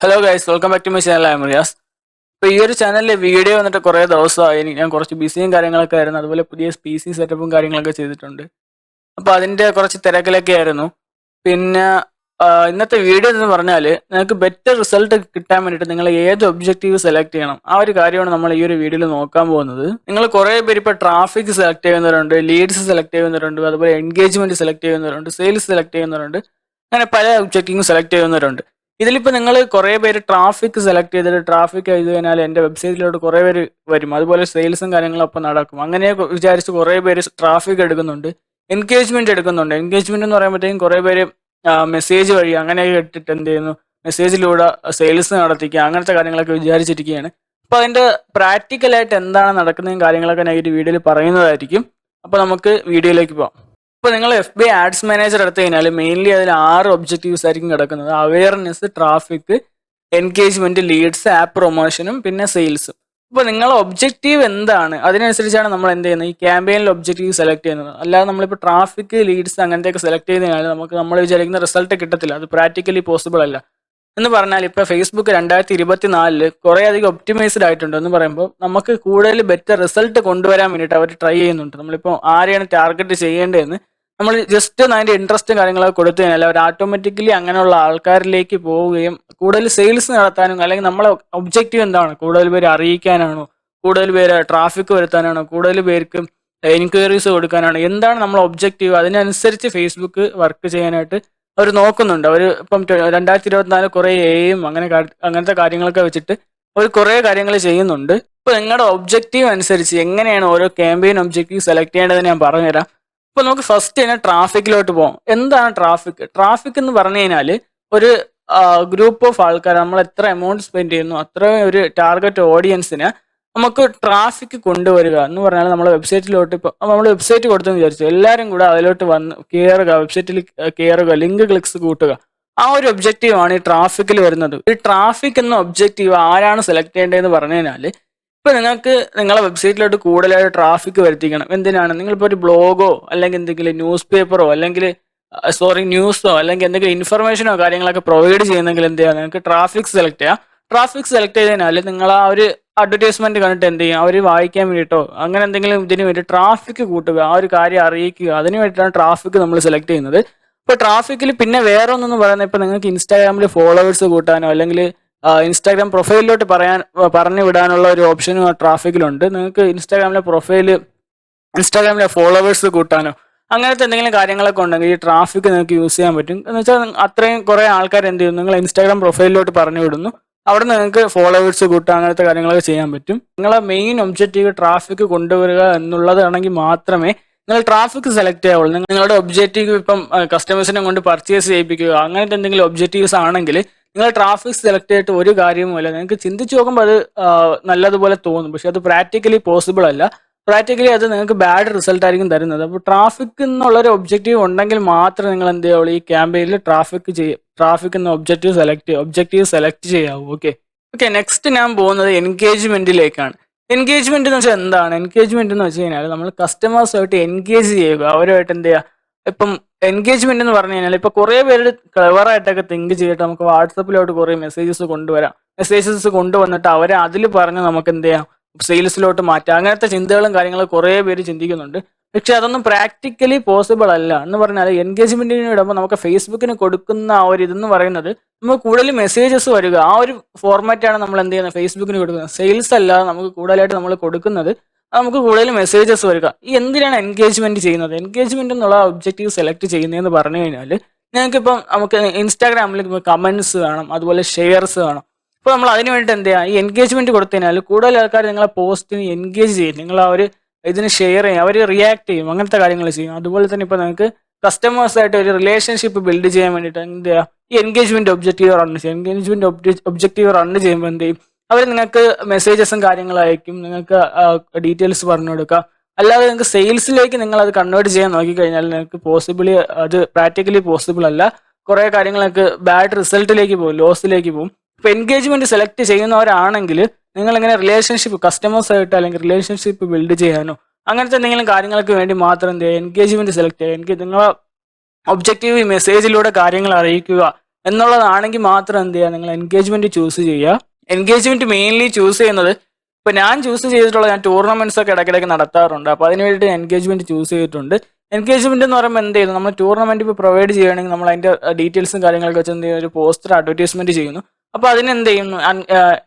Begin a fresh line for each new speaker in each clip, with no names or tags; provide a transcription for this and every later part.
Hello guys, welcome back to my channel. I'm Riyas. ഇപ്പോൾ ഈ ഒരു ചാനലിലെ വീഡിയോ വന്നിട്ട് കുറേ ദിവസമായി. ഞാൻ കുറച്ച് ബിസിയും കാര്യങ്ങളൊക്കെ ആയിരുന്നു. അതുപോലെ പുതിയ പി സി സെറ്റപ്പും കാര്യങ്ങളൊക്കെ ചെയ്തിട്ടുണ്ട്. അപ്പോൾ അതിൻ്റെ കുറച്ച് തിരക്കിലൊക്കെ ആയിരുന്നു. പിന്നെ ഇന്നത്തെ വീഡിയോ എന്ന് പറഞ്ഞാൽ നിങ്ങൾക്ക് ബെറ്റർ റിസൾട്ട് കിട്ടാൻ വേണ്ടിയിട്ട് നിങ്ങൾ ഏത് ഒബ്ജക്റ്റീവ് സെലക്ട് ചെയ്യണം, ആ ഒരു കാര്യമാണ് നമ്മൾ ഈ ഒരു വീഡിയോയിൽ നോക്കാൻ പോകുന്നത്. നിങ്ങൾ കുറേ പേര് ഇപ്പോൾ ട്രാഫിക് സെലക്ട് ചെയ്യുന്നവരുണ്ട്, ലീഡ്സ് സെലക്ട് ചെയ്യുന്നവരുണ്ട്, അതുപോലെ എൻഗേജ്മെന്റ് സെലക്ട് ചെയ്യുന്നവരുണ്ട്, സെയിൽസ് സെലക്ട് ചെയ്യുന്നവരുണ്ട്, അങ്ങനെ പല ഒബ്ജക്റ്റീവും സെലക്ട് ചെയ്യുന്നവരുണ്ട്. ഇതിലിപ്പോൾ നിങ്ങൾ കുറേ പേര് ട്രാഫിക് സെലക്ട് ചെയ്തിട്ട് ട്രാഫിക് ചെയ്ത് കഴിഞ്ഞാൽ എൻ്റെ വെബ്സൈറ്റിലോട്ട് കുറേ പേര് വരും. അതുപോലെ സെയിൽസും കാര്യങ്ങളും അപ്പം നടക്കും. അങ്ങനെ വിചാരിച്ച് കുറേ പേര് ട്രാഫിക് എടുക്കുന്നുണ്ട്, എൻഗേജ്മെന്റ് എടുക്കുന്നുണ്ട്. എൻഗേജ്മെന്റ് എന്ന് പറയുമ്പോഴത്തേക്കും കുറേ പേര് മെസ്സേജ് വഴി അങ്ങനെയൊക്കെ ഇട്ടിട്ട് എന്ത് ചെയ്യുന്നു, മെസ്സേജിലൂടെ സെയിൽസ് നടത്തിക്കുക, അങ്ങനത്തെ കാര്യങ്ങളൊക്കെ വിചാരിച്ചിരിക്കുകയാണ്. അപ്പോൾ അതിൻ്റെ പ്രാക്ടിക്കലായിട്ട് എന്താണ് നടക്കുന്നതും കാര്യങ്ങളൊക്കെ ഞാൻ ഈ വീഡിയോയിൽ പറയുന്നതായിരിക്കും. അപ്പോൾ നമുക്ക് വീഡിയോയിലേക്ക് പോകാം. ഇപ്പോൾ നിങ്ങൾ FB ആഡ്സ് മാനേജർ എടുത്തു കഴിഞ്ഞാൽ മെയിൻലി അതിൽ 6 ഒബ്ജക്റ്റീവ്സ് ആയിരിക്കും കിടക്കുന്നത്. Awareness, traffic, engagement, leads, app പ്രൊമോഷനും പിന്നെ സെയിൽസും. അപ്പോൾ നിങ്ങളെ ഒബ്ജക്റ്റീവ് എന്താണ് അതിനനുസരിച്ചാണ് നമ്മൾ എന്ത് ചെയ്യുന്നത്, ഈ ക്യാമ്പയിനിൽ ഒബ്ജക്റ്റീവ് സെലക്ട് ചെയ്യുന്നത്. അല്ലാതെ നമ്മളിപ്പോൾ ട്രാഫിക്, ലീഡ്സ് അങ്ങനത്തെയൊക്കെ സെലക്ട് ചെയ്ത് കഴിഞ്ഞാൽ നമുക്ക് നമ്മൾ വിചാരിക്കുന്ന റിസൾട്ട് കിട്ടത്തില്ല. അത് പ്രാക്ടിക്കലി പോസിബിൾ അല്ല. എന്ന് പറഞ്ഞാൽ ഇപ്പോൾ ഫേസ്ബുക്ക് 2024 കുറേ അധികം ഒപ്റ്റിമൈസ്ഡ് ആയിട്ടുണ്ട് എന്ന് പറയുമ്പോൾ നമുക്ക് കൂടുതൽ ബെറ്റർ റിസൾട്ട് കൊണ്ടുവരാൻ വേണ്ടിയിട്ട് അവർ ട്രൈ ചെയ്യുന്നുണ്ട്. നമ്മളിപ്പോൾ ആരെയാണ് ടാർഗറ്റ് ചെയ്യേണ്ടതെന്ന് നമ്മൾ ജസ്റ്റ് അതിൻ്റെ ഇൻട്രസ്റ്റും കാര്യങ്ങളൊക്കെ കൊടുത്തു കഴിഞ്ഞാൽ അവർ ഓട്ടോമാറ്റിക്കലി അങ്ങനെയുള്ള ആൾക്കാരിലേക്ക് പോവുകയും കൂടുതൽ സെയിൽസ് നടത്താനും, അല്ലെങ്കിൽ നമ്മളെ ഒബ്ജക്റ്റീവ് എന്താണ്, കൂടുതൽ പേര് അറിയിക്കാനാണോ, കൂടുതൽ പേര് ട്രാഫിക് വരുത്താനാണോ, കൂടുതൽ പേർക്ക് എൻക്വയറീസ് കൊടുക്കാനാണോ, എന്താണ് നമ്മളെ ഒബ്ജക്റ്റീവ്, അതിനനുസരിച്ച് ഫേസ്ബുക്ക് വർക്ക് ചെയ്യാനായിട്ട് അവർ നോക്കുന്നുണ്ട്. അവർ ഇപ്പം 2024 കുറേ AI അങ്ങനത്തെ കാര്യങ്ങളൊക്കെ വെച്ചിട്ട് അവർ കുറേ കാര്യങ്ങൾ ചെയ്യുന്നുണ്ട്. ഇപ്പോൾ നിങ്ങളുടെ ഒബ്ജക്റ്റീവ് അനുസരിച്ച് എങ്ങനെയാണ് ഓരോ ക്യാമ്പയിൻ ഒബ്ജക്റ്റീവ് സെലക്ട് ചെയ്യേണ്ടതെന്ന് ഞാൻ പറഞ്ഞുതരാം. ഇപ്പോൾ നമുക്ക് ഫസ്റ്റ് തന്നെ ട്രാഫിക്കിലോട്ട് പോകാം. എന്താണ് ട്രാഫിക്? ട്രാഫിക് എന്ന് പറഞ്ഞു കഴിഞ്ഞാൽ ഒരു ഗ്രൂപ്പ് ഓഫ് ആൾക്കാർ, നമ്മൾ എത്ര എമൗണ്ട് സ്പെൻഡ് ചെയ്യുന്നു അത്രയും ഒരു ടാർഗറ്റ് ഓഡിയൻസിന് നമുക്ക് ട്രാഫിക് കൊണ്ടുവരിക എന്ന് പറഞ്ഞാൽ നമ്മൾ വെബ്സൈറ്റിലോട്ട്, ഇപ്പോൾ നമ്മൾ വെബ്സൈറ്റ് കൊടുത്തെന്ന് വിചാരിച്ചു, എല്ലാവരും കൂടെ അതിലോട്ട് വന്ന് കയറുക, വെബ്സൈറ്റിൽ കയറുക, ലിങ്ക് ക്ലിക്സ് കൂട്ടുക, ആ ഒരു ഒബ്ജക്റ്റീവ് ആണ് ഈ ട്രാഫിക്കിൽ വരുന്നത്. ഈ ട്രാഫിക് എന്ന ഒബ്ജക്റ്റീവ് ആരാണ് സെലക്ട് ചെയ്യേണ്ടതെന്ന് പറഞ്ഞു കഴിഞ്ഞാൽ, ഇപ്പോൾ നിങ്ങൾക്ക് നിങ്ങളെ വെബ്സൈറ്റിലോട്ട് കൂടുതലായിട്ട് ട്രാഫിക് വരുത്തിക്കണം. എന്തിനാണ്? നിങ്ങളിപ്പോൾ ഒരു ബ്ലോഗോ അല്ലെങ്കിൽ എന്തെങ്കിലും ന്യൂസ് പേപ്പറോ അല്ലെങ്കിൽ ന്യൂസോ അല്ലെങ്കിൽ എന്തെങ്കിലും ഇൻഫർമേഷനോ കാര്യങ്ങളൊക്കെ പ്രൊവൈഡ് ചെയ്യുന്നെങ്കിൽ എന്ത് ചെയ്യുക, നിങ്ങൾക്ക് ട്രാഫിക് സെലക്ട് ചെയ്യാം. ട്രാഫിക് സെലക്ട് ചെയ്ത് കഴിഞ്ഞാൽ നിങ്ങൾ ആ ഒരു അഡ്വർടൈസ്മെന്റ് കണ്ടിട്ട് എന്ത് ചെയ്യും, അവർ വായിക്കാൻ വേണ്ടിയിട്ടോ അങ്ങനെ എന്തെങ്കിലും ഇതിന് വേണ്ടി ട്രാഫിക് കൂട്ടുക, ആ ഒരു കാര്യം അറിയിക്കുക, അതിന് വേണ്ടിയിട്ടാണ് ട്രാഫിക് നമ്മൾ സെലക്ട് ചെയ്യുന്നത്. ഇപ്പോൾ ട്രാഫിക്കിൽ പിന്നെ വേറെ ഒന്നെന്ന് പറയുന്നത്, ഇപ്പോൾ നിങ്ങൾക്ക് ഇൻസ്റ്റാഗ്രാമിൽ ഫോളോവേഴ്സ് കൂട്ടാനോ അല്ലെങ്കിൽ ഇൻസ്റ്റാഗ്രാം പ്രൊഫൈലിലോട്ട് പറഞ്ഞു വിടാനുള്ള ഒരു ഓപ്ഷനും ആ ട്രാഫിക്കിലുണ്ട്. നിങ്ങൾക്ക് ഇൻസ്റ്റാഗ്രാമിലെ ഫോളോവേഴ്സ് കൂട്ടാനോ അങ്ങനത്തെ എന്തെങ്കിലും കാര്യങ്ങളൊക്കെ ഉണ്ടെങ്കിൽ ഈ ട്രാഫിക് നിങ്ങൾക്ക് യൂസ് ചെയ്യാൻ പറ്റും. എന്ന് വെച്ചാൽ അത്രയും കുറേ ആൾക്കാർ എന്ത് ചെയ്യുന്നു, നിങ്ങൾ ഇൻസ്റ്റാഗ്രാം പ്രൊഫൈലിലോട്ട് പറഞ്ഞു വിടുന്നു, അവിടെ നിങ്ങൾക്ക് ഫോളോവേഴ്സ് കൂട്ടുക, അങ്ങനത്തെ കാര്യങ്ങളൊക്കെ ചെയ്യാൻ പറ്റും. നിങ്ങളെ മെയിൻ ഒബ്ജക്റ്റീവ് ട്രാഫിക് കൊണ്ടുവരിക എന്നുള്ളതാണെങ്കിൽ മാത്രമേ നിങ്ങൾ ട്രാഫിക് സെലക്ട് ചെയ്യാവുള്ളൂ. നിങ്ങളുടെ ഒബ്ജക്റ്റീവ് ഇപ്പം കസ്റ്റമേഴ്സിനെ കൊണ്ട് പർച്ചേസ് ചെയ്യിപ്പിക്കുക അങ്ങനത്തെ എന്തെങ്കിലും ഒബ്ജക്റ്റീവ്സ് ആണെങ്കിൽ നിങ്ങൾ ട്രാഫിക് സെലക്ട് ചെയ്തിട്ട് ഒരു കാര്യവുമല്ല. നിങ്ങൾക്ക് ചിന്തിച്ച് നോക്കുമ്പോൾ അത് നല്ലതുപോലെ തോന്നും, പക്ഷെ അത് പ്രാക്ടിക്കലി പോസിബിൾ അല്ല. പ്രാക്ടിക്കലി അത് നിങ്ങൾക്ക് ബാഡ് റിസൾട്ട് ആയിരിക്കും തരുന്നത്. അപ്പോൾ ട്രാഫിക് എന്നുള്ളൊരു ഒബ്ജക്റ്റീവ് ഉണ്ടെങ്കിൽ മാത്രമേ നിങ്ങൾ എന്ത് ചെയ്യാവുള്ളൂ, ഈ ക്യാമ്പയിനിൽ ട്രാഫിക് എന്ന ഒബ്ജക്റ്റീവ് സെലക്ട് ചെയ്യാവൂ. ഓക്കെ, നെക്സ്റ്റ് ഞാൻ പോകുന്നത് എൻഗേജ്മെന്റിലേക്കാണ്. എൻഗേജ്മെന്റ് എന്ന് വെച്ചാൽ എന്താണ്? എൻഗേജ്മെന്റ് എന്ന് വെച്ച് കഴിഞ്ഞാൽ നമ്മൾ കസ്റ്റമേഴ്സുമായിട്ട് എൻഗേജ് ചെയ്യുക, അവരുമായിട്ട് എന്ത് ചെയ്യുക. ഇപ്പം എൻഗേജ്മെന്റ് എന്ന് പറഞ്ഞു കഴിഞ്ഞാൽ ഇപ്പോൾ കുറേ പേര് ക്ലെവറായിട്ടൊക്കെ തിങ്ക് ചെയ്തിട്ട് നമുക്ക് വാട്സപ്പിലോട്ട് കുറേ മെസ്സേജസ് കൊണ്ടുവന്നിട്ട് അവരെ അതിൽ പറഞ്ഞ് നമുക്ക് എന്ത് ചെയ്യാം, സെയിൽസിലോട്ട് മാറ്റാം. അങ്ങനത്തെ ചിന്തകളും കാര്യങ്ങളും കുറേ പേര് ചിന്തിക്കുന്നുണ്ട്. പക്ഷെ അതൊന്നും പ്രാക്ടിക്കലി പോസിബിൾ അല്ല. എന്ന് പറഞ്ഞാൽ എൻഗേജ്മെന്റിന് ഇടുമ്പോൾ നമുക്ക് ഫേസ്ബുക്കിന് കൊടുക്കുന്ന ആ ഒരു ഇതെന്ന് പറയുന്നത് നമുക്ക് കൂടുതൽ മെസ്സേജസ് വരിക, ആ ഒരു ഫോർമാറ്റാണ് നമ്മൾ എന്ത് ചെയ്യുന്നത്, ഫേസ്ബുക്കിന് കൊടുക്കുന്നത്. സെയിൽസ് അല്ലാതെ നമുക്ക് കൂടുതലായിട്ട് നമ്മൾ കൊടുക്കുന്നത് നമുക്ക് കൂടുതൽ മെസ്സേജസ് വരിക. ഈ എന്തിനാണ് എൻഗേജ്മെന്റ് ചെയ്യുന്നത്? എൻഗേജ്മെന്റ് എന്നുള്ള ഒബ്ജക്റ്റീവ് സെലക്ട് ചെയ്യുന്നതെന്ന് പറഞ്ഞു കഴിഞ്ഞാൽ, ഞങ്ങൾക്കിപ്പം നമുക്ക് ഇൻസ്റ്റാഗ്രാമിൽ കമന്റ്സ് വേണം, അതുപോലെ ഷെയർസ് വേണം. അപ്പോൾ നമ്മൾ അതിന് വേണ്ടിയിട്ട് എന്ത് ചെയ്യുക, ഈ എൻഗേജ്മെന്റ് കൊടുത്തു കഴിഞ്ഞാൽ കൂടുതൽ ആൾക്കാർ നിങ്ങളെ പോസ്റ്റിന് എൻഗേജ് ചെയ്യും, നിങ്ങൾ ആ ഒരു ഇതിന് ഷെയർ ചെയ്യും, അവർ റിയാക്ട് ചെയ്യും, അങ്ങനത്തെ കാര്യങ്ങൾ ചെയ്യും. അതുപോലെ തന്നെ ഇപ്പോൾ നിങ്ങൾക്ക് കസ്റ്റമേഴ്സായിട്ട് ഒരു റിലേഷൻഷിപ്പ് ബിൽഡ് ചെയ്യാൻ വേണ്ടിയിട്ട് എന്ത് ചെയ്യുക, ഈ എൻഗേജ്മെന്റ് ഒബ്ജക്റ്റീവ് റൺ ചെയ്യും. റൺ ചെയ്യുമ്പോൾ എന്ത് ചെയ്യും, അവർ നിങ്ങൾക്ക് മെസ്സേജസും കാര്യങ്ങളും അയക്കും, നിങ്ങൾക്ക് ഡീറ്റെയിൽസ് പറഞ്ഞു കൊടുക്കുക. അല്ലാതെ നിങ്ങൾക്ക് സെയിൽസിലേക്ക് നിങ്ങൾ അത് കൺവേർട്ട് ചെയ്യാൻ നോക്കിക്കഴിഞ്ഞാൽ നിങ്ങൾക്ക് അത് പ്രാക്ടിക്കലി പോസിബിൾ അല്ല. കുറേ കാര്യങ്ങളൊക്കെ ബാഡ് റിസൾട്ടിലേക്ക് പോകും, ലോസിലേക്ക് പോകും. ഇപ്പോൾ എൻഗേജ്മെന്റ് സെലക്ട് ചെയ്യുന്നവരാണെങ്കിൽ നിങ്ങൾ ഇങ്ങനെ കസ്റ്റമേഴ്സായിട്ട് അല്ലെങ്കിൽ റിലേഷൻഷിപ്പ് ബിൽഡ് ചെയ്യാനോ അങ്ങനത്തെ എന്തെങ്കിലും കാര്യങ്ങൾക്ക് വേണ്ടി മാത്രം എന്ത് ചെയ്യുക, എൻഗേജ്മെന്റ് സെലക്ട് ചെയ്യുക. നിങ്ങൾ ഒബ്ജക്റ്റീവ് മെസ്സേജിലൂടെ കാര്യങ്ങൾ അറിയിക്കുക, എന്നുള്ളതാണെങ്കിൽ മാത്രം എന്ത് ചെയ്യുക, നിങ്ങൾ എൻഗേജ്മെന്റ് ചൂസ് ചെയ്യുക. എൻഗേജ്മെന്റ് മെയിൻലി ചൂസ് ചെയ്യുന്നത്, ഇപ്പൊ ഞാൻ ചൂസ് ചെയ്തിട്ടുള്ള, ഞാൻ ടൂർണമെന്റ്സ് ഒക്കെ ഇടയ്ക്കിടയ്ക്ക് നടത്താറുണ്ട്. അപ്പോൾ അതിന് വേണ്ടിയിട്ട് എൻഗേജ്മെന്റ് ചൂസ് ചെയ്തിട്ടുണ്ട്. എൻഗേജ്മെന്റ് എന്ന് പറയുമ്പോൾ എന്ത് ചെയ്യുന്നു, നമ്മൾ ടൂർണമെന്റ് ഇപ്പോൾ പ്രൊവൈഡ് ചെയ്യുകയാണെങ്കിൽ നമ്മൾ അതിന്റെ ഡീറ്റെയിൽസും കാര്യങ്ങളൊക്കെ വെച്ച് എന്ത് ചെയ്യുന്നു, ഒരു പോസ്റ്റർ അഡ്വർടൈസ്മെന്റ് ചെയ്യുന്നു. അപ്പോൾ അതിനെന്ത് ചെയ്യുന്നു,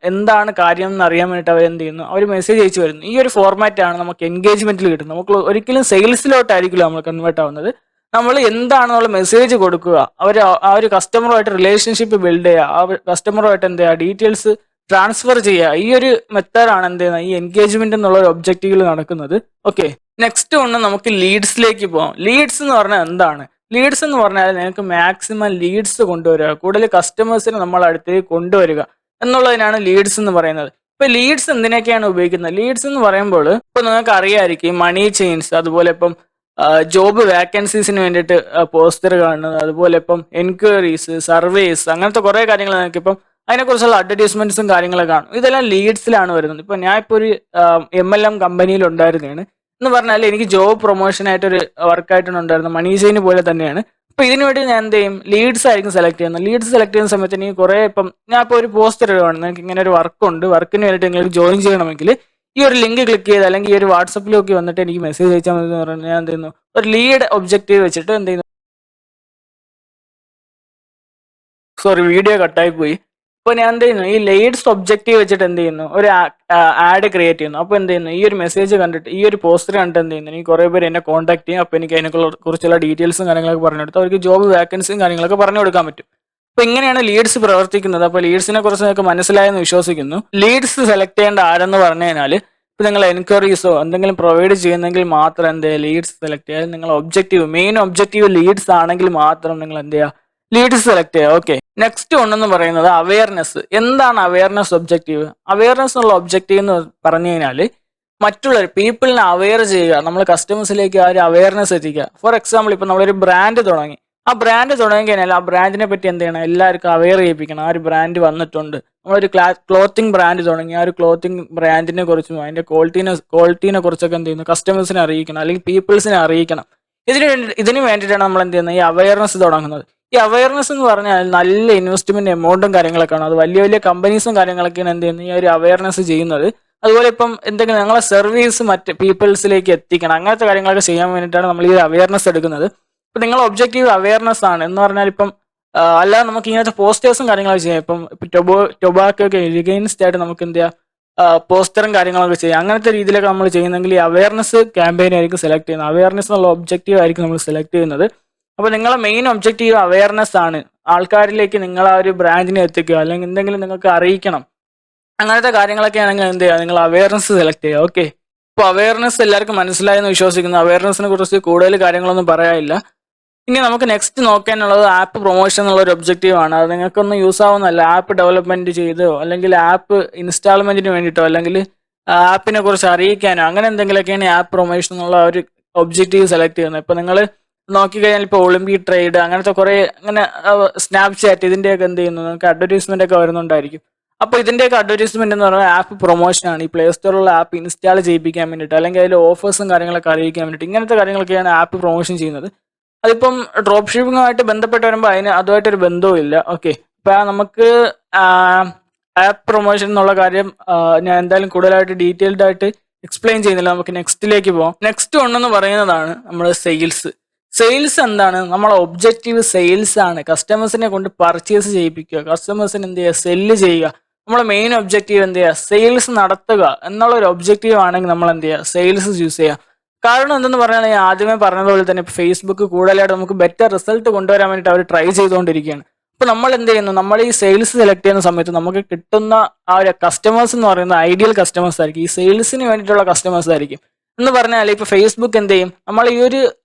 എന്താണ് കാര്യം എന്ന് അറിയാൻ വേണ്ടിയിട്ട് അവർ എന്ത് ചെയ്യുന്നു, അവർ മെസ്സേജ് അയച്ചു വരുന്നു. ഈ ഒരു ഫോർമാറ്റ് ആണ് നമുക്ക് എൻഗേജ്മെന്റിൽ കിട്ടുന്നത്. നമുക്ക് ഒരിക്കലും സെയിൽസിലോട്ടായിരിക്കില്ല നമ്മൾ കൺവേർട്ട് ആവുന്നത്. നമ്മൾ എന്താണെന്നുള്ള മെസ്സേജ് കൊടുക്കുക, അവർ ആ ഒരു കസ്റ്റമറുമായിട്ട് റിലേഷൻഷിപ്പ് ബിൽഡ് ചെയ്യുക, ആ കസ്റ്റമറുമായിട്ട് എന്ത് ചെയ്യുക, ഡീറ്റെയിൽസ് ട്രാൻസ്ഫർ ചെയ്യുക. ഈ ഒരു മെത്തേഡാണ് എന്ത് ചെയ്യുന്നത്, ഈ എൻഗേജ്മെന്റ് എന്നുള്ള ഒരു ഒബ്ജക്റ്റീവിൽ നടക്കുന്നത്. ഓക്കെ, നെക്സ്റ്റ് ഒന്ന് നമുക്ക് ലീഡ്സിലേക്ക് പോകാം. ലീഡ്സ് എന്ന് പറഞ്ഞാൽ എന്താണ്? ലീഡ്സ് എന്ന് പറഞ്ഞാൽ നിങ്ങൾക്ക് മാക്സിമം ലീഡ്സ് കൊണ്ടുവരിക, കൂടുതൽ കസ്റ്റമേഴ്സിനെ നമ്മൾ അടുത്തേക്ക് കൊണ്ടുവരിക എന്നുള്ളതിനാണ് ലീഡ്സ് എന്ന് പറയുന്നത്. ഇപ്പൊ ലീഡ്സ് എന്തിനൊക്കെയാണ് ഉപയോഗിക്കുന്നത്? ലീഡ്സ് എന്ന് പറയുമ്പോൾ ഇപ്പൊ നിങ്ങൾക്ക് അറിയാമായിരിക്കും, മണി ചെയിൻസ്, അതുപോലെ ഇപ്പം ജോബ് വാക്കൻസീസിന് വേണ്ടിയിട്ട് പോസ്റ്റർ കാണുന്നത്, അതുപോലെ ഇപ്പം എൻക്വയറീസ്, സർവേസ്, അങ്ങനത്തെ കുറെ കാര്യങ്ങൾ നിങ്ങൾക്ക് ഇപ്പം അതിനെക്കുറിച്ചുള്ള അഡ്വർടൈസ്മെന്റ്സും കാര്യങ്ങളൊക്കെ കാണും. ഇതെല്ലാം ലീഡ്സിലാണ് വരുന്നത്. ഇപ്പൊ ഞാൻ ഇപ്പോൾ ഒരു MLM കമ്പനിയിൽ ഉണ്ടായിരുന്നതാണ് എന്ന് പറഞ്ഞാൽ എനിക്ക് ജോബ് പ്രൊമോഷൻ ആയിട്ടൊരു വർക്കായിട്ടാണ് ഉണ്ടായിരുന്നത്. മണി ചെയിൻ പോലെ തന്നെയാണ്. അപ്പൊ ഇതിനു വേണ്ടി ഞാൻ എന്ത് ചെയ്യും, ലീഡ്സ് ആയിരിക്കും സെലക്ട് ചെയ്യുന്നത്. ലീഡ്സ് സെലക്ട് ചെയ്യുന്ന സമയത്ത് എനിക്ക് കുറെ, ഇപ്പം ഞാൻ ഇപ്പോൾ ഒരു പോസ്റ്റർ ഇടുകയാണ്, നിങ്ങൾക്ക് ഇങ്ങനെ ഒരു വർക്കുണ്ട്, വർക്കിന് വേണ്ടിയിട്ട് നിങ്ങൾക്ക് ജോയിൻ ചെയ്യണമെങ്കിൽ ഈ ഒരു ലിങ്ക് ക്ലിക്ക് ചെയ്ത് അല്ലെങ്കിൽ ഈ ഒരു വാട്സപ്പിലൊക്കെ വന്നിട്ട് എനിക്ക് മെസ്സേജ് അയച്ചാൽ മതി എന്ന് പറഞ്ഞാൽ ഞാൻ എന്ത് ചെയ്യുന്നു, ഒരു ലീഡ് ഒബ്ജക്റ്റീവ് വെച്ചിട്ട് എന്ത് ചെയ്യുന്നു, സോറി വീഡിയോ കട്ടായി പോയി. അപ്പോൾ ഞാൻ എന്ത് ചെയ്യുന്നു, ഈ ലീഡ്സ് ഒബ്ജക്റ്റീവ് വെച്ചിട്ട് എന്ത് ചെയ്യുന്നു, ഒരു ആഡ് ക്രിയേറ്റ് ചെയ്യുന്നു. അപ്പോൾ എന്ത് ചെയ്യുന്നു, ഈ ഒരു മെസ്സേജ് കണ്ടിട്ട്, ഈ ഒരു പോസ്റ്റർ കണ്ടിട്ട് എന്ത് ചെയ്യുന്നു, എനിക്ക് കുറേ പേര് എന്നെ കോൺടാക്ട് ചെയ്യും. അപ്പോൾ എനിക്ക് കുറിച്ചുള്ള ഡീറ്റെയിൽസും കാര്യങ്ങളൊക്കെ പറഞ്ഞു കൊടുത്ത് അവർക്ക് ജോബ് വാക്കൻസിയും കാര്യങ്ങളൊക്കെ പറഞ്ഞു കൊടുക്കാൻ പറ്റും. അപ്പൊ ഇങ്ങനെയാണ് ലീഡ്സ് പ്രവർത്തിക്കുന്നത്. അപ്പോൾ ലീഡ്സിനെ കുറിച്ച് നിങ്ങൾക്ക് മനസ്സിലായെന്ന് വിശ്വസിക്കുന്നു. ലീഡ്സ് സെലക്ട് ചെയ്യേണ്ട ആരെന്ന് പറഞ്ഞു കഴിഞ്ഞാൽ, ഇപ്പൊ നിങ്ങൾ എൻക്വയറീസോ എന്തെങ്കിലും പ്രൊവൈഡ് ചെയ്യുന്നെങ്കിൽ മാത്രം എന്ത് ചെയ്യുക, ലീഡ്സ് സെലക്ട് ചെയ്യുക. നിങ്ങൾ ഒബ്ജക്റ്റീവ്, മെയിൻ ഒബ്ജക്റ്റീവ് ലീഡ്സ് ആണെങ്കിൽ മാത്രം നിങ്ങൾ എന്ത് ചെയ്യുക, ലീഡ്സ് സെലക്ട് ചെയ്യുക. ഓക്കെ, നെക്സ്റ്റ് ഒന്നെന്ന് പറയുന്നത് അവയർനെസ്. എന്താണ് അവയർനെസ് ഒബ്ജക്റ്റീവ്? അവയർനെസ് എന്നുള്ള ഒബ്ജക്റ്റീവ് എന്ന് പറഞ്ഞു കഴിഞ്ഞാൽ മറ്റുള്ളവർ, പീപ്പിളിനെ അവെയർ ചെയ്യുക, നമ്മൾ കസ്റ്റമേഴ്സിലേക്ക് ആ ഒരു അവയർനെസ് എത്തിക്കുക. ഫോർ എക്സാമ്പിൾ, ഇപ്പൊ നമ്മളൊരു ബ്രാൻഡ് തുടങ്ങി, ആ ബ്രാൻഡ് തുടങ്ങി കഴിഞ്ഞാൽ ആ ബ്രാൻഡിനെ പറ്റി എന്ത് ചെയ്യണം, എല്ലാവർക്കും അവെയർ ചെയ്യിപ്പിക്കണം. ആ ഒരു ബ്രാൻഡ് വന്നിട്ടുണ്ട്, നമ്മളൊരു ക്ലോത്തിങ് ബ്രാൻഡ് തുടങ്ങി, ആ ഒരു ക്ലോത്തിങ് ബ്രാൻഡിനെ കുറിച്ചും അതിന്റെ ക്വാളിറ്റീനെ കുറിച്ചൊക്കെ എന്ത് ചെയ്യുന്നു, കസ്റ്റമേഴ്സിനെ അറിയിക്കണം, അല്ലെങ്കിൽ പീപ്പിൾസിനെ അറിയിക്കണം. ഇതിന് വേണ്ടിയിട്ടാണ് നമ്മൾ എന്ത് ചെയ്യുന്നത്, ഈ അവയർനെസ് തുടങ്ങുന്നത്. ഈ അവയർനെസ് എന്ന് പറഞ്ഞാൽ നല്ല ഇൻവെസ്റ്റ്മെന്റ് എമൗണ്ടും കാര്യങ്ങളൊക്കെയാണ്. അത് വലിയ വലിയ കമ്പനീസും കാര്യങ്ങളൊക്കെയാണ് എന്ത് ചെയ്യുന്നത്, ഈ ഒരു അവയർനെസ് ചെയ്യുന്നത്. അതുപോലെ ഇപ്പം എന്തെങ്കിലും ഞങ്ങളെ സർവീസ് മറ്റ് പീപ്പിൾസിലേക്ക് എത്തിക്കണം, അങ്ങനത്തെ കാര്യങ്ങളൊക്കെ ചെയ്യാൻ വേണ്ടിയിട്ടാണ് നമ്മൾ ഈ അവയർനെസ് എടുക്കുന്നത്. ഇപ്പൊ നിങ്ങളുടെ ഒബ്ജക്റ്റീവ് അവയർനെസ് ആണ് എന്ന് പറഞ്ഞാൽ ഇപ്പം അല്ലാതെ നമുക്ക് ഇങ്ങനത്തെ പോസ്റ്റേഴ്സും കാര്യങ്ങളൊക്കെ ചെയ്യാം. ഇപ്പം ടൊബാക്കോ ഒക്കെ എഗെയിൻസ്റ്റ് ആയിട്ട് നമുക്ക് എന്ത് ചെയ്യാം, പോസ്റ്ററും കാര്യങ്ങളൊക്കെ ചെയ്യാം. അങ്ങനത്തെ രീതിയിലൊക്കെ നമ്മൾ ചെയ്യുന്നെങ്കിൽ ഈ അവയർനെസ് ക്യാമ്പയിൻ ആയിരിക്കും സെലക്ട് ചെയ്യുന്നത്. അവയർനെസ് എന്നുള്ള ഒബ്ജക്റ്റീവ് ആയിരിക്കും നമ്മൾ സെലക്ട് ചെയ്യുന്നത്. അപ്പോൾ നിങ്ങളെ മെയിൻ ഒബ്ജക്റ്റീവ് അവയർനെസ് ആണ്. ആൾക്കാരിലേക്ക് നിങ്ങൾ ആ ഒരു ബ്രാൻഡിനെ എത്തിക്കുക, അല്ലെങ്കിൽ എന്തെങ്കിലും നിങ്ങൾക്ക് അറിയിക്കണം, അങ്ങനത്തെ കാര്യങ്ങളൊക്കെ ആണെങ്കിൽ എന്ത് ചെയ്യുക, നിങ്ങൾ അവയർനെസ് സെലക്ട് ചെയ്യുക. ഓക്കെ, ഇപ്പോൾ അവയർനെസ് എല്ലാവർക്കും മനസ്സിലായെന്ന് വിശ്വസിക്കുന്നു. അവയർനെസ്സിനെ കുറിച്ച് കൂടുതൽ കാര്യങ്ങളൊന്നും പറയാനില്ല. ഇനി നമുക്ക് നെക്സ്റ്റ് നോക്കാനുള്ളത് ആപ്പ് പ്രൊമോഷൻ എന്നുള്ള ഒരു ഒബ്ജക്റ്റീവ് ആണ്. അത് നിങ്ങൾക്കൊന്നും യൂസ് ആവുന്നതല്ല. ആപ്പ് ഡെവലപ്മെന്റ് ചെയ്തോ അല്ലെങ്കിൽ ആപ്പ് ഇൻസ്റ്റാൾമെന്റിന് വേണ്ടിയിട്ടോ അല്ലെങ്കിൽ ആപ്പിനെ കുറിച്ച് അറിയിക്കാനോ അങ്ങനെ എന്തെങ്കിലുമൊക്കെയാണ് ആപ്പ് പ്രൊമോഷൻ എന്നുള്ള ഒരു ഒബ്ജക്റ്റീവ് സെലക്ട് ചെയ്യുന്നത്. ഇപ്പൊ നിങ്ങൾ നോക്കിക്കഴിഞ്ഞാൽ ഇപ്പോൾ ഒളിമ്പിക് ട്രേഡ് അങ്ങനത്തെ കുറെ അങ്ങനെ സ്നാപ്ചാറ്റ് ഇതിന്റെയൊക്കെ എന്ത് ചെയ്യുന്നു, നിങ്ങൾക്ക് അഡ്വർടൈസ്മെന്റ് ഒക്കെ വരുന്നുണ്ടായിരിക്കും. അപ്പോൾ ഇതിന്റെയൊക്കെ അഡ്വർടൈസ്മെന്റ് എന്ന് പറയുന്നത് ആപ്പ് പ്രൊമോഷൻ ആണ്. ഈ പ്ലേ സ്റ്റോറിലുള്ള ആപ്പ് ഇൻസ്റ്റാൾ ചെയ്യിപ്പിക്കാൻ വേണ്ടിയിട്ട് അല്ലെങ്കിൽ അതിൽ ഓഫേഴ്സും കാര്യങ്ങളൊക്കെ അറിയിക്കാൻ വേണ്ടിയിട്ട് ഇങ്ങനത്തെ കാര്യങ്ങളൊക്കെയാണ് ആപ്പ് പ്രൊമോഷൻ ചെയ്യുന്നത്. അതിപ്പം ഡ്രോപ്പ് ഷിപ്പിങ്ങുമായിട്ട് ബന്ധപ്പെട്ട് വരുമ്പോൾ അതുമായിട്ടൊരു ബന്ധവും ഇല്ല. ഓക്കെ, ഇപ്പൊ നമുക്ക് ആപ്പ് പ്രൊമോഷൻ എന്നുള്ള കാര്യം ഞാൻ എന്തായാലും കൂടുതലായിട്ട് ഡീറ്റെയിൽഡ് ആയിട്ട് എക്സ്പ്ലെയിൻ ചെയ്യുന്നില്ല. നമുക്ക് നെക്സ്റ്റിലേക്ക് പോകാം. നെക്സ്റ്റ് ഒന്നെന്ന് പറയുന്നതാണ് നമ്മൾ സെയിൽസ്. സെയിൽസ് എന്താണ്? നമ്മളെ ഒബ്ജക്റ്റീവ് സെയിൽസ് ആണ്. കസ്റ്റമേഴ്സിനെ കൊണ്ട് പർച്ചേസ് ചെയ്യിപ്പിക്കുക, കസ്റ്റമേഴ്സിന് എന്ത് ചെയ്യുക, സെല്ല് ചെയ്യുക. നമ്മളെ മെയിൻ ഒബ്ജക്റ്റീവ് എന്ത് ചെയ്യുക, സെയിൽസ് നടത്തുക എന്നുള്ള ഒരു ഒബ്ജക്റ്റീവ് ആണെങ്കിൽ നമ്മൾ എന്ത് ചെയ്യുക, സെയിൽസ് ചൂസ് ചെയ്യുക. കാരണം എന്തെന്ന് പറഞ്ഞാൽ ഞാൻ ആദ്യമേ പറഞ്ഞതുപോലെ തന്നെ ഇപ്പോൾ ഫേസ്ബുക്ക് കൂടുതലായിട്ട് നമുക്ക് ബെറ്റർ റിസൾട്ട് കൊണ്ടുവരാൻ വേണ്ടിയിട്ട് അവർ ട്രൈ ചെയ്തുകൊണ്ടിരിക്കുകയാണ്. അപ്പോൾ നമ്മൾ എന്ത് ചെയ്യുന്നു, നമ്മൾ ഈ സെയിൽസ് സെലക്ട് ചെയ്യുന്ന സമയത്ത് നമുക്ക് കിട്ടുന്ന ആ ഒരു കസ്റ്റമേഴ്സ് എന്ന് പറയുന്ന ഐഡിയൽ കസ്റ്റമേഴ്സ് ആയിരിക്കും, ഈ സെയിൽസിന് വേണ്ടിയിട്ടുള്ള കസ്റ്റമേഴ്സ് ആയിരിക്കും. എന്ന് പറഞ്ഞാൽ ഇപ്പോൾ ഫേസ്ബുക്ക് എന്ത് ചെയ്യും, നമ്മൾ ഈ ഒരു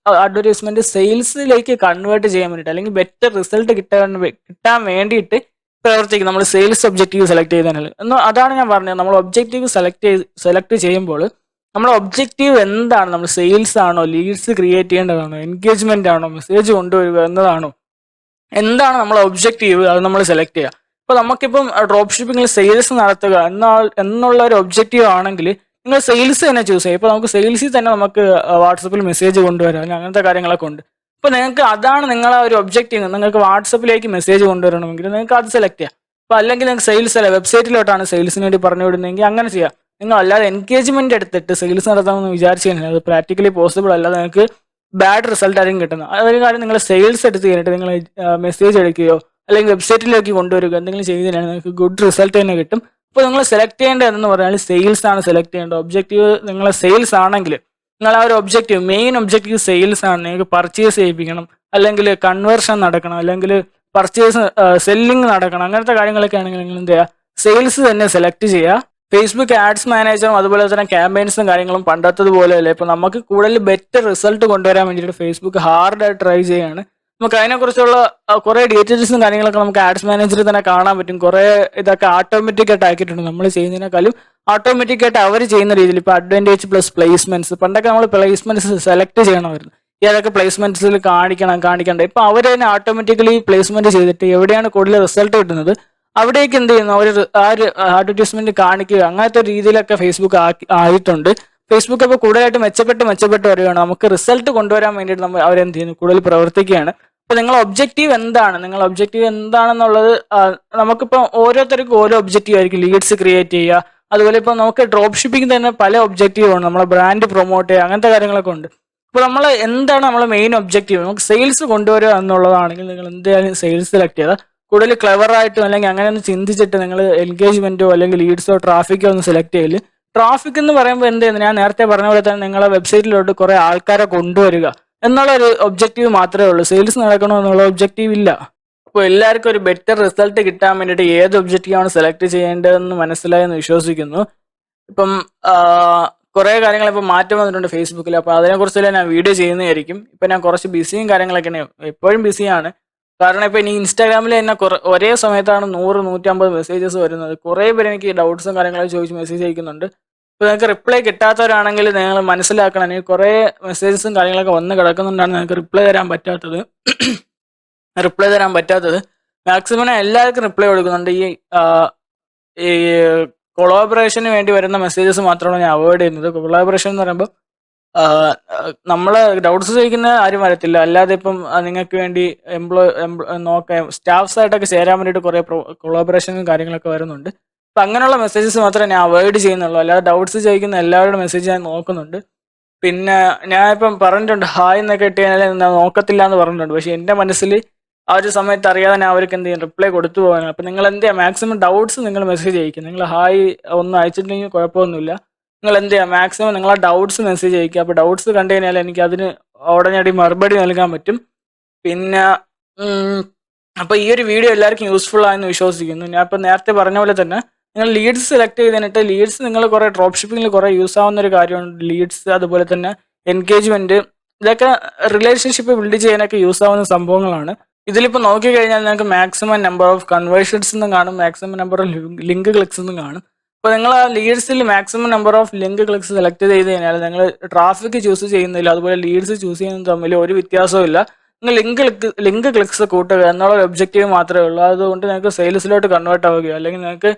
അഡ്വർടൈസ്മെന്റ് സെയിൽസിലേക്ക് കൺവേർട്ട് ചെയ്യാൻ വേണ്ടിയിട്ട് അല്ലെങ്കിൽ ബെറ്റർ റിസൾട്ട് കിട്ടാൻ വേണ്ടിയിട്ട് പ്രവർത്തിക്കും. നമ്മൾ സെയിൽസ് ഒബ്ജക്റ്റീവ് സെലക്ട് ചെയ്തതിനാൽ അതാണ് ഞാൻ പറഞ്ഞത്. നമ്മൾ ഒബ്ജക്റ്റീവ് സെലക്ട് ചെയ്യുമ്പോൾ നമ്മുടെ ഒബ്ജക്റ്റീവ് എന്താണ്, നമ്മൾ സെയിൽസ് ആണോ, ലീഡ്സ് ക്രിയേറ്റ് ചെയ്യേണ്ടതാണോ, എൻഗേജ്മെന്റ് ആണോ, മെസ്സേജ് കൊണ്ടുവരിക എന്നതാണോ, എന്താണ് നമ്മളെ ഒബ്ജക്റ്റീവ്, അത് നമ്മൾ സെലക്ട് ചെയ്യുക. അപ്പോൾ നമുക്കിപ്പം ഡ്രോപ്പ് ഷിപ്പിംഗിൽ സെയിൽസ് നടത്തുക എന്നുള്ള ഒരു ഒബ്ജക്റ്റീവ് ആണെങ്കിൽ നിങ്ങൾ സെയിൽസ് തന്നെ ചൂസ് ചെയ്യുക. ഇപ്പോൾ നമുക്ക് സെയിൽസിൽ തന്നെ നമുക്ക് വാട്സപ്പിൽ മെസ്സേജ് കൊണ്ടുവരാം, അങ്ങനത്തെ കാര്യങ്ങളൊക്കെ ഉണ്ട്. അപ്പോൾ നിങ്ങൾക്ക് അതാണ് നിങ്ങളെ ഒരു ഒബ്ജക്റ്റീവ്. നിങ്ങൾക്ക് വാട്സപ്പിലേക്ക് മെസ്സേജ് കൊണ്ടുവരണമെങ്കിൽ നിങ്ങൾക്ക് അത് സെലക്ട് ചെയ്യാം. അപ്പോൾ അല്ലെങ്കിൽ നിങ്ങൾക്ക് സെയിൽസ് അല്ല, വെബ്സൈറ്റിലോട്ടാണ് സെയിൽസിന് വേണ്ടി പറഞ്ഞു വിടുന്നതെങ്കിൽ അങ്ങനെ ചെയ്യാം. നിങ്ങൾ അല്ലാതെ എൻഗേജ്മെന്റ് എടുത്തിട്ട് സെയിൽസ് നടത്താമെന്ന് വിചാരിച്ചു കഴിഞ്ഞാൽ അത് പ്രാക്ടിക്കലി പോസിബിൾ അല്ല. നിങ്ങൾക്ക് ബാഡ് റിസൾട്ട് ആയിരിക്കും കിട്ടുന്നത്. അതൊരു കാര്യം, നിങ്ങൾ സെയിൽസ് എടുത്ത് കഴിഞ്ഞിട്ട് നിങ്ങൾ മെസ്സേജ് എടുക്കുകയോ അല്ലെങ്കിൽ വെബ്സൈറ്റിലേക്ക് കൊണ്ടുവരിക എന്തെങ്കിലും ചെയ്ത് കഴിഞ്ഞാൽ നിങ്ങൾക്ക് ഗുഡ് റിസൾട്ട് തന്നെ കിട്ടും. അപ്പോൾ നിങ്ങൾ സെലക്ട് ചെയ്യേണ്ടതെന്ന് പറഞ്ഞാൽ സെയിൽസ് ആണ് സെലക്ട് ചെയ്യേണ്ടത്. ഒബ്ജക്റ്റീവ് നിങ്ങളെ സെയിൽസ് ആണെങ്കിൽ നിങ്ങൾ ആ ഒരു ഒബ്ജക്റ്റീവ്, മെയിൻ ഒബ്ജക്റ്റീവ് സെയിൽസ് ആണ്. നിങ്ങൾക്ക് പർച്ചേസ് ചെയ്യിപ്പിക്കണം, അല്ലെങ്കിൽ കൺവേർഷൻ നടക്കണം, അല്ലെങ്കിൽ പർച്ചേസ് സെല്ലിംഗ് നടക്കണം. അങ്ങനത്തെ കാര്യങ്ങളൊക്കെ ആണെങ്കിൽ നിങ്ങൾ എന്ത് ചെയ്യുക, സെയിൽസ് തന്നെ സെലക്ട് ചെയ്യുക. ഫേസ്ബുക്ക് ആഡ്സ് മാനേജറും അതുപോലെ തന്നെ ക്യാമ്പയിൻസും കാര്യങ്ങളും പണ്ടത്തതുപോലെ അല്ലേ. ഇപ്പൊ നമുക്ക് കൂടുതൽ ബെറ്റർ റിസൾട്ട് കൊണ്ടുവരാൻ വേണ്ടിയിട്ട് ഫേസ്ബുക്ക് ഹാർഡായി ട്രൈ ചെയ്യാണ്. നമുക്ക് അതിനെക്കുറിച്ചുള്ള കുറെ ഡീറ്റെയിൽസും കാര്യങ്ങളൊക്കെ നമുക്ക് ആഡ്സ് മാനേജറിൽ തന്നെ കാണാൻ പറ്റും. കുറെ ഇതൊക്കെ ഓട്ടോമാറ്റിക് ആയിട്ട് ആക്കിയിട്ടുണ്ട്. നമ്മൾ ചെയ്യുന്നതിനേക്കാളും ഓട്ടോമാറ്റിക് ആയിട്ട് അവർ ചെയ്യുന്ന രീതിയിൽ. ഇപ്പൊ അഡ്വാൻറ്റേജ് പ്ലസ് പ്ലേസ്മെന്റ്സ്, പണ്ടൊക്കെ നമ്മൾ പ്ലേസ്മെന്റ്സ് സെലക്ട് ചെയ്യണമായിരുന്നു. ഏതൊക്കെ പ്ലേസ്മെന്റ്സിൽ കാണിക്കണ്ട. ഇപ്പൊ അവർ തന്നെ ഓട്ടോമാറ്റിക്കലി പ്ലേസ്മെന്റ് ചെയ്തിട്ട് എവിടെയാണ് കൂടുതൽ റിസൾട്ട് കിട്ടുന്നത് അവിടേക്ക് എന്ത് ചെയ്യുന്നു, ആ ഒരു അഡ്വർടൈസ്മെന്റ് കാണിക്കുക. അങ്ങനത്തെ രീതിയിലൊക്കെ ഫേസ്ബുക്ക് ആയിട്ടുണ്ട്. ഫേസ്ബുക്ക് അപ്പോൾ കൂടുതലായിട്ട് മെച്ചപ്പെട്ട് വരികയാണ്. നമുക്ക് റിസൾട്ട് കൊണ്ടുവരാൻ വേണ്ടിയിട്ട് അവരെന്ത് ചെയ്യുന്നു, കൂടുതൽ പ്രവർത്തിക്കുകയാണ്. അപ്പൊ നിങ്ങളുടെ ഒബ്ജക്റ്റീവ് എന്താണ്, നിങ്ങളുടെ ഒബ്ജക്റ്റീവ് എന്താണെന്നുള്ളത് നമുക്കിപ്പോൾ ഓരോരുത്തർക്കും ഓരോ ഒബ്ജക്റ്റീവ് ആയിരിക്കും. ലീഡ്സ് ക്രിയേറ്റ് ചെയ്യുക, അതുപോലെ ഇപ്പൊ നമുക്ക് ഡ്രോപ്പ് ഷിപ്പിംഗ് തന്നെ പല ഒബ്ജക്റ്റീവാണ്. നമ്മളെ ബ്രാൻഡ് പ്രൊമോട്ട് ചെയ്യുക, അങ്ങനത്തെ കാര്യങ്ങളൊക്കെ ഉണ്ട്. അപ്പോൾ നമ്മൾ എന്താണ് നമ്മളെ മെയിൻ ഒബ്ജക്റ്റീവ്, നമുക്ക് സെയിൽസ് കൊണ്ടുവരിക എന്നുള്ളതാണെങ്കിൽ നിങ്ങൾ എന്തായാലും സെയിൽസ് സെലക്ട് ചെയ്താൽ കൂടുതൽ ക്ലെവർ ആയിട്ടും അല്ലെങ്കിൽ അങ്ങനെ ഒന്ന് ചിന്തിച്ചിട്ട് നിങ്ങൾ എൻഗേജ്മെന്റോ അല്ലെങ്കിൽ ലീഡ്സോ ട്രാഫിക്കോ ഒന്ന് സെലക്ട് ചെയ്യല്. ട്രാഫിക് എന്ന് പറയുമ്പോൾ എന്ത് ചെയ്യുന്നു, ഞാൻ നേരത്തെ പറഞ്ഞ പോലെ തന്നെ നിങ്ങളെ വെബ്സൈറ്റിലോട്ട് കുറെ ആൾക്കാരെ കൊണ്ടുവരിക എന്നുള്ള ഒരു ഒബ്ജക്റ്റീവ് മാത്രമേ ഉള്ളൂ. സെയിൽസ് നടക്കണോ എന്നുള്ള ഒബ്ജക്റ്റീവ് ഇല്ല. അപ്പോൾ എല്ലാവർക്കും ഒരു ബെറ്റർ റിസൾട്ട് കിട്ടാൻ വേണ്ടിയിട്ട് ഏത് ഒബ്ജക്റ്റീവാണ് സെലക്ട് ചെയ്യേണ്ടതെന്ന് മനസ്സിലായെന്ന് വിശ്വസിക്കുന്നു. ഇപ്പം കുറെ കാര്യങ്ങൾ ഇപ്പം മാറ്റം വന്നിട്ടുണ്ട് ഫേസ്ബുക്കിൽ. അപ്പോൾ അതിനെക്കുറിച്ചെല്ലാം ഞാൻ വീഡിയോ ചെയ്യുന്നതായിരിക്കും. ഇപ്പം ഞാൻ കുറച്ച് ബിസിയും കാര്യങ്ങളൊക്കെയാണ്, എപ്പോഴും ബിസിയാണ്. കാരണം ഇപ്പം ഇനി ഇൻസ്റ്റാഗ്രാമിൽ തന്നെ ഒരേ സമയത്താണ് 100-150 മെസ്സേജസ് വരുന്നത്. കുറേ പേര് എനിക്ക് ഡൗട്ട്സും കാര്യങ്ങളൊക്കെ ചോദിച്ച് മെസ്സേജ് അയക്കുന്നുണ്ട്. ഇപ്പോൾ നിങ്ങൾക്ക് റിപ്ലൈ കിട്ടാത്തവരാണെങ്കിൽ നിങ്ങൾ മനസ്സിലാക്കണം, എനിക്ക് കുറേ മെസ്സേജസും കാര്യങ്ങളൊക്കെ വന്ന് കിടക്കുന്നുണ്ടാണ് നിങ്ങൾക്ക് റിപ്ലൈ തരാൻ പറ്റാത്തത്. മാക്സിമം ഞാൻ എല്ലാവർക്കും റിപ്ലൈ കൊടുക്കുന്നുണ്ട്. ഈ കൊളാബറേഷന് വേണ്ടി വരുന്ന മെസ്സേജസ് മാത്രമാണ് ഞാൻ അവോയ്ഡ് ചെയ്യുന്നത്. കൊളാബറേഷൻ എന്ന് പറയുമ്പോൾ നമ്മൾ ഡൗട്ട്സ് ചോദിക്കുന്ന ആരും വരത്തില്ല. അല്ലാതെ ഇപ്പം നിങ്ങൾക്ക് വേണ്ടി സ്റ്റാഫ്സ് ആയിട്ടൊക്കെ ചേരാൻ വേണ്ടിയിട്ട് കുറേ കൊളാബറേഷനും കാര്യങ്ങളൊക്കെ വരുന്നുണ്ട്. അപ്പം അങ്ങനെയുള്ള മെസ്സേജസ് മാത്രമേ ഞാൻ അവോയ്ഡ് ചെയ്യുന്നുള്ളൂ. അല്ലാതെ ഡൗട്ട്സ് ചോദിക്കുന്ന എല്ലാവരുടെ മെസ്സേജ് ഞാൻ നോക്കുന്നുണ്ട്. പിന്നെ ഞാൻ ഇപ്പം പറഞ്ഞിട്ടുണ്ട്, ഹായ് എന്നൊക്കെ ഇട്ട് കഴിഞ്ഞാൽ ഞാൻ നോക്കത്തില്ല എന്ന് പറഞ്ഞിട്ടുണ്ട്. പക്ഷെ എൻ്റെ മനസ്സിൽ ആ ഒരു സമയത്ത് അറിയാതെ ഞാൻ അവർക്ക് എന്ത് ചെയ്യും, റിപ്ലൈ കൊടുത്തു പോകാനാണ്. അപ്പം നിങ്ങൾ എന്ത് ചെയ്യുക, മാക്സിമം ഡൗട്ട്സ് നിങ്ങൾ മെസ്സേജ് അയക്കും. നിങ്ങൾ ഹായ് ഒന്നും അയച്ചിട്ടുണ്ടെങ്കിൽ കുഴപ്പമൊന്നുമില്ല. നിങ്ങൾ എന്ത് ചെയ്യുക, മാക്സിമം നിങ്ങളെ ഡൗട്ട്സ് മെസ്സേജ് അയക്കുക. അപ്പോൾ ഡൗട്ട്സ് കണ്ടു കഴിഞ്ഞാൽ എനിക്ക് അതിന് ഉടനടി മറുപടി നൽകാൻ പറ്റും. പിന്നെ അപ്പോൾ ഈ ഒരു വീഡിയോ എല്ലാവർക്കും യൂസ്ഫുൾ ആയെന്ന് വിശ്വസിക്കുന്നു. ഞാൻ ഇപ്പം നേരത്തെ പറഞ്ഞ പോലെ തന്നെ നിങ്ങൾ ലീഡ്സ് സെലക്ട് ചെയ്തിട്ട് ലീഡ്സ് നിങ്ങൾ കുറേ ഡ്രോപ്പ് ഷിപ്പിങ്ങിൽ കുറേ യൂസ് ആവുന്ന ഒരു കാര്യമാണ് ലീഡ്സ്. അതുപോലെ തന്നെ എൻഗേജ്മെന്റ്, ഇതൊക്കെ റിലേഷൻഷിപ്പ് ബിൽഡ് ചെയ്യാനൊക്കെ യൂസ് ആവുന്ന സംഭവങ്ങളാണ്. ഇതിലിപ്പോൾ നോക്കിക്കഴിഞ്ഞാൽ നിങ്ങൾക്ക് മാക്സിമം നമ്പർ ഓഫ് കൺവേർഷൻസ് എന്നും കാണും, maximum number of link clicks എന്നും കാണും. അപ്പോൾ നിങ്ങൾ ആ ലീഡ്സിൽ maximum number of link clicks select ചെയ്ത് കഴിഞ്ഞാൽ നിങ്ങൾ ട്രാഫിക് ചൂസ് ചെയ്യുന്നില്ല, അതുപോലെ ലീഡ്സ് ചൂസ് ചെയ്യുന്നത് തമ്മിൽ ഒരു വ്യത്യാസവും ഇല്ല. നിങ്ങൾ ലിങ്ക് ക്ലിക്സ് കൂട്ടുക എന്നുള്ള ഒരു ഒബ്ജക്റ്റീവ് മാത്രമേ ഉള്ളൂ. അതുകൊണ്ട് നിങ്ങൾക്ക് സെയിൽസിലോട്ട് കൺവേർട്ട് ആവുകയോ അല്ലെങ്കിൽ നിങ്ങൾക്ക്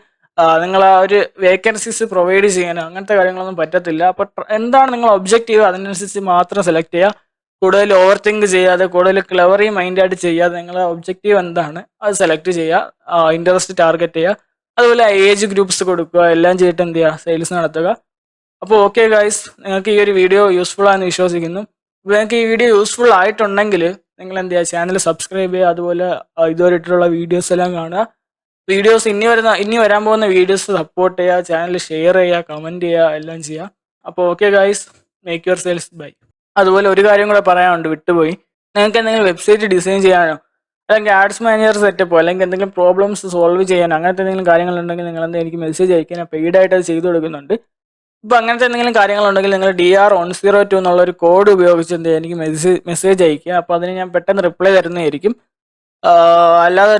നിങ്ങൾ ആ ഒരു വേക്കൻസീസ് പ്രൊവൈഡ് ചെയ്യാനോ അങ്ങനത്തെ കാര്യങ്ങളൊന്നും പറ്റത്തില്ല. അപ്പോൾ എന്താണ് നിങ്ങളുടെ ഒബ്ജക്റ്റീവ് അതിനനുസരിച്ച് മാത്രം സെലക്ട് ചെയ്യുക. കൂടുതൽ ഓവർ തിങ്ക് ചെയ്യാതെ, കൂടുതൽ ക്ലെവറി മൈൻഡായിട്ട് ചെയ്യാതെ നിങ്ങളുടെ ഒബ്ജക്റ്റീവ് എന്താണ് അത് സെലക്ട് ചെയ്യുക, ഇൻട്രസ്റ്റ് ടാർഗറ്റ് ചെയ്യുക, അതുപോലെ ഏജ് ഗ്രൂപ്പ്സ് കൊടുക്കുക, എല്ലാം ചെയ്തിട്ട് എന്ത് ചെയ്യുക, സെയിൽസ് നടത്തുക. അപ്പോൾ ഓക്കെ ഗൈസ്, നിങ്ങൾക്ക് ഈ ഒരു വീഡിയോ യൂസ്ഫുൾ ആണെന്ന് വിശ്വസിക്കുന്നു. അപ്പോൾ നിങ്ങൾക്ക് ഈ വീഡിയോ യൂസ്ഫുൾ ആയിട്ടുണ്ടെങ്കിൽ നിങ്ങൾ എന്ത് ചെയ്യുക, ചാനൽ സബ്സ്ക്രൈബ് ചെയ്യുക, അതുപോലെ ഇതുവരെ ഇട്ടുള്ള വീഡിയോസ് എല്ലാം കാണുക. വീഡിയോസ് ഇനി വരാൻ പോകുന്ന വീഡിയോസ് സപ്പോർട്ട് ചെയ്യുക, ചാനൽ ഷെയർ ചെയ്യുക, കമൻറ്റ് ചെയ്യുക, എല്ലാം ചെയ്യുക. അപ്പോൾ okay guys, make your sales bye. അതുപോലെ ഒരു കാര്യം കൂടെ പറയാനുണ്ട്, വിട്ടുപോയി. നിങ്ങൾക്ക് എന്തെങ്കിലും വെബ്സൈറ്റ് ഡിസൈൻ ചെയ്യാനോ അല്ലെങ്കിൽ ആഡ്സ് മാനേജർ സെറ്റപ്പോ അല്ലെങ്കിൽ എന്തെങ്കിലും പ്രോബ്ലംസ് സോൾവ് ചെയ്യാനോ അങ്ങനത്തെ എന്തെങ്കിലും കാര്യങ്ങളുണ്ടെങ്കിൽ നിങ്ങൾ എനിക്ക് മെസ്സേജ് അയക്കാൻ, ഞാൻ പെയ്ഡായിട്ട് അത് ചെയ്തു കൊടുക്കുന്നുണ്ട്. ഇപ്പോൾ അങ്ങനത്തെ എന്തെങ്കിലും കാര്യങ്ങളുണ്ടെങ്കിൽ നിങ്ങൾ DR102 എന്നുള്ള ഒരു കോഡ് ഉപയോഗിച്ച് എനിക്ക് മെസ്സേജ് അയക്കുക. അപ്പോൾ അതിന് ഞാൻ പെട്ടെന്ന് റിപ്ലൈ തരുന്നതായിരിക്കും. അല്ലാതെ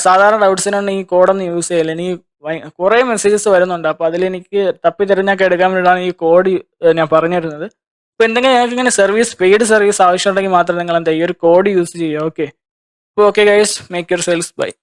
സാധാരണ ഡൗട്ട്സിനാണ് ഈ കോഡൊന്നും യൂസ് ചെയ്യില്ല. എനിക്ക് കുറേ മെസ്സേജസ് വരുന്നുണ്ട്. അപ്പോൾ അതിലെനിക്ക് തപ്പി തിരഞ്ഞൊക്കെ എടുക്കാൻ വേണ്ടിയിട്ടാണ് ഈ കോഡ് ഞാൻ പറഞ്ഞു തരുന്നത്. അപ്പോൾ എന്തെങ്കിലും നിങ്ങൾക്ക് ഇങ്ങനെ പെയ്ഡ് സർവീസ് ആവശ്യമുണ്ടെങ്കിൽ മാത്രം നിങ്ങൾ എന്താ ഈ ഒരു കോഡ് യൂസ് ചെയ്യുക. ഓക്കെ, അപ്പോൾ okay guys, make your sales by.